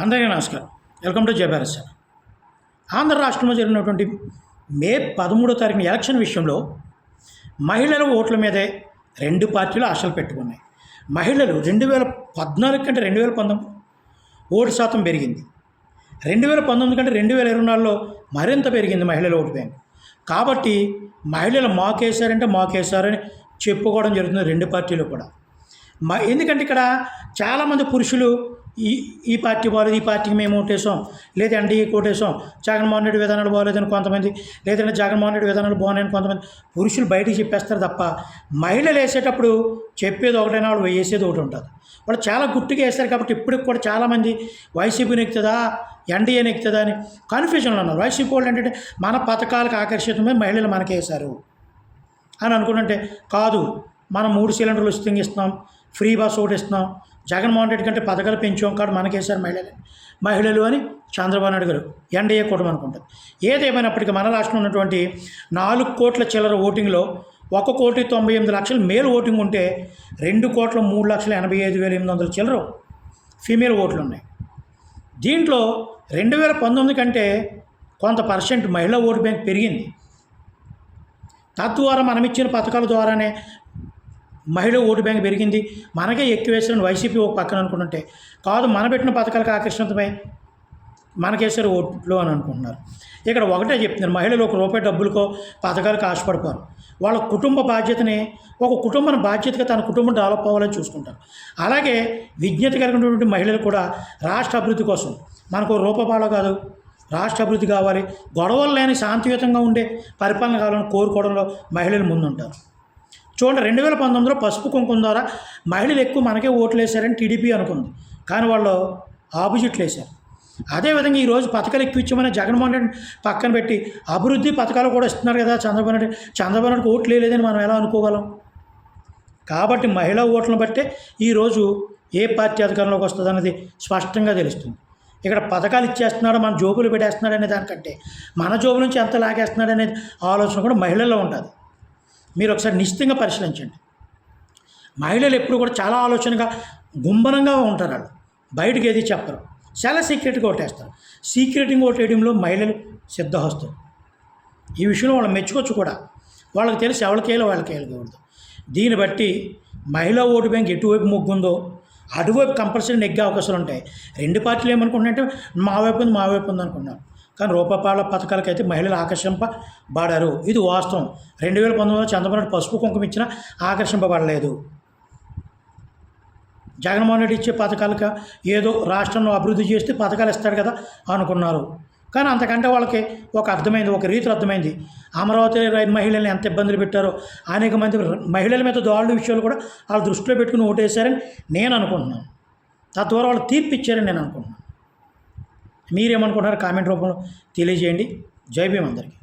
అందరికీ నమస్కారం. Welcome to Jayabharat sir. Andhra రాష్ట్రంలో జరిగినటువంటి మే 13వ తారీఖున ఎలక్షన్ విషయంలో మహిళల ఓట్ల మీదే రెండు పార్టీలు ఆశలు పెట్టుకున్నాయి. మహిళలు 2014 కంటే 2019 ఓటు శాతం పెరిగింది. 2019 కంటే 2024లో మరింత పెరిగింది మహిళల ఓటు బ్యాంక్. కాబట్టి మహిళలు మాకేశారని చెప్పుకోవడం జరుగుతుంది రెండు పార్టీలు కూడా. ఎందుకంటే ఇక్కడ చాలామంది పురుషులు ఈ పార్టీ బాగలేదు, ఈ పార్టీకి మేము ఓటేసాం, లేదా ఎన్డీఏకి ఓటేసాం, జగన్మోహన్ రెడ్డి విధానాలు బాగోలేదని కొంతమంది, లేదంటే జగన్మోహన్ రెడ్డి విధానాలు బాగున్నాయని కొంతమంది పురుషులు బయటికి చెప్పేస్తారు తప్ప మహిళలు వేసేటప్పుడు చెప్పేది ఒకటైనా వాళ్ళు వేసేది ఒకటి ఉంటుంది. వాళ్ళు చాలా గుర్తుగా వేస్తారు. కాబట్టి ఇప్పటికి కూడా చాలామంది వైసీపీని ఎక్కుతుందా ఎన్డీఏని ఎక్కుతుందా అని కన్ఫ్యూజన్లో ఉన్నారు. వైసీపీ వాళ్ళు ఏంటంటే మన పథకాలకు ఆకర్షితమై మహిళలు మనకి వేశారు అని అనుకుంటుంటే కాదు, మనం 3 సిలిండర్లు ఉచితంగా ఇస్తున్నాం, ఫ్రీ బస్ ఒకటి ఇస్తున్నాం, జగన్మోహన్ రెడ్డి కంటే పథకాలు పెంచాం కాబట్టి మనకేసారు మహిళలు అని చంద్రబాబు నాయుడు గారు ఎన్డీఏ కూటమి అనుకుంటారు. ఏదేమైనప్పటికీ మన రాష్ట్రంలో ఉన్నటువంటి 4 కోట్ల చిల్లర ఓటింగ్లో 1,98,00,000 మేల్ ఓటింగ్ ఉంటే 2,03,85,800 చిల్లర ఫీమేల్ ఓట్లు ఉన్నాయి. దీంట్లో 2019 కంటే కొంత పర్సెంట్ మహిళా ఓటు బ్యాంక్ పెరిగింది. తద్వారా మనం ఇచ్చిన పథకాల ద్వారానే మహిళా ఓటు బ్యాంక్ పెరిగింది. మనకే ఎక్కువ వేసిన వైసీపీ ఒక పక్కన అనుకుంటుంటే కాదు, మన పెట్టిన పథకాలకు ఆకర్షితమై మనకేసారు ఓట్లు అని అనుకుంటున్నారు. ఇక్కడ ఒకటే చెప్తున్నారు, మహిళలు ₹1 డబ్బులకో పథకాలకు ఆశపడిపోరు. వాళ్ళ కుటుంబ బాధ్యతని ఒక కుటుంబం బాధ్యతగా తన కుటుంబం డెవలప్ అవ్వాలని చూసుకుంటారు. అలాగే విజ్ఞత కలిగినటువంటి మహిళలు కూడా రాష్ట్ర అభివృద్ధి కోసం మనకు రూపాయలు కాదు, రాష్ట్ర అభివృద్ధి కావాలి, గొడవలు లేని శాంతియుతంగా ఉండే పరిపాలన కావాలని కోరుకోవడంలో మహిళలు ముందుంటారు. చూడండి, 2019లో పసుపు కుంకుమ ద్వారా మహిళలు ఎక్కువ మనకే ఓట్లు వేశారని టీడీపీ అనుకుంది, కానీ వాళ్ళు ఆపోజిట్లు వేశారు. అదేవిధంగా ఈరోజు పథకాలు ఎక్కువ ఇచ్చామని జగన్మోహన్ రెడ్డి పక్కన పెట్టి అభివృద్ధి పథకాలు కూడా ఇస్తున్నారు కదా చంద్రబాబు నాయుడు ఓట్లు వేయలేదని మనం ఎలా అనుకోగలం? కాబట్టి మహిళా ఓట్లను బట్టే ఈరోజు ఏ పార్టీ అధికారంలోకి వస్తుంది అన్నది స్పష్టంగా తెలుస్తుంది. ఇక్కడ పథకాలు ఇచ్చేస్తున్నాడు, మన జోబులు పెట్టేస్తున్నాడు అనే దానికంటే మన జోబు నుంచి ఎంత లాగేస్తున్నాడు అనే ఆలోచన కూడా మహిళల్లో ఉంటుంది. మీరు ఒకసారి నిశ్చితంగా పరిశీలించండి. మహిళలు ఎప్పుడు కూడా చాలా ఆలోచనగా గుంభనంగా ఉంటారు. వాళ్ళు బయటకు ఏది చెప్పరు, చాలా సీక్రెట్గా ఓటేస్తారు. సీక్రెట్గా ఓటేయడంలో మహిళలు సిద్ధహస్తులు. ఈ విషయంలో వాళ్ళు మెచ్చుకోవచ్చు కూడా. వాళ్ళకి తెలిసి ఎవరికి వేయాలో వాళ్ళకి వేయకూడదు. దీన్ని బట్టి మహిళా ఓటు బ్యాంక్ ఎటువైపు మొగ్గుందో అటువైపు కంపల్సరీ నెగ్గే అవకాశాలు ఉంటాయి. రెండు పార్టీలు ఏమనుకుంటున్నాయంటే మా వైపు ఉంది అనుకున్నారు, కానీ రూపాయల పథకాలకైతే మహిళలు ఆకర్షింపబడారు. ఇది వాస్తవం. 2019లో చంద్రబాబు నాయుడు పసుపు కుంకుమ ఇచ్చినా ఆకర్షింపబడలేదు. జగన్మోహన్ రెడ్డి ఇచ్చే పథకాలకు ఏదో రాష్ట్రంలో అభివృద్ధి చేస్తే పథకాలు ఇస్తాడు కదా అనుకున్నారు. కానీ అంతకంటే వాళ్ళకి ఒక రీతిలో అర్థమైంది. అమరావతి మహిళల్ని ఎంత ఇబ్బందులు పెట్టారో, అనేక మంది మహిళల మీద దాడుల విషయాలు కూడా వాళ్ళు దృష్టిలో పెట్టుకుని ఓటేశారని నేను అనుకుంటున్నాను. తద్వారా వాళ్ళు తీర్పు ఇచ్చారని నేను అనుకుంటున్నాను. మీరేమనుకుంటున్నారో కామెంట్ రూపంలో తెలియజేయండి. జై భీమ్ అందరికీ.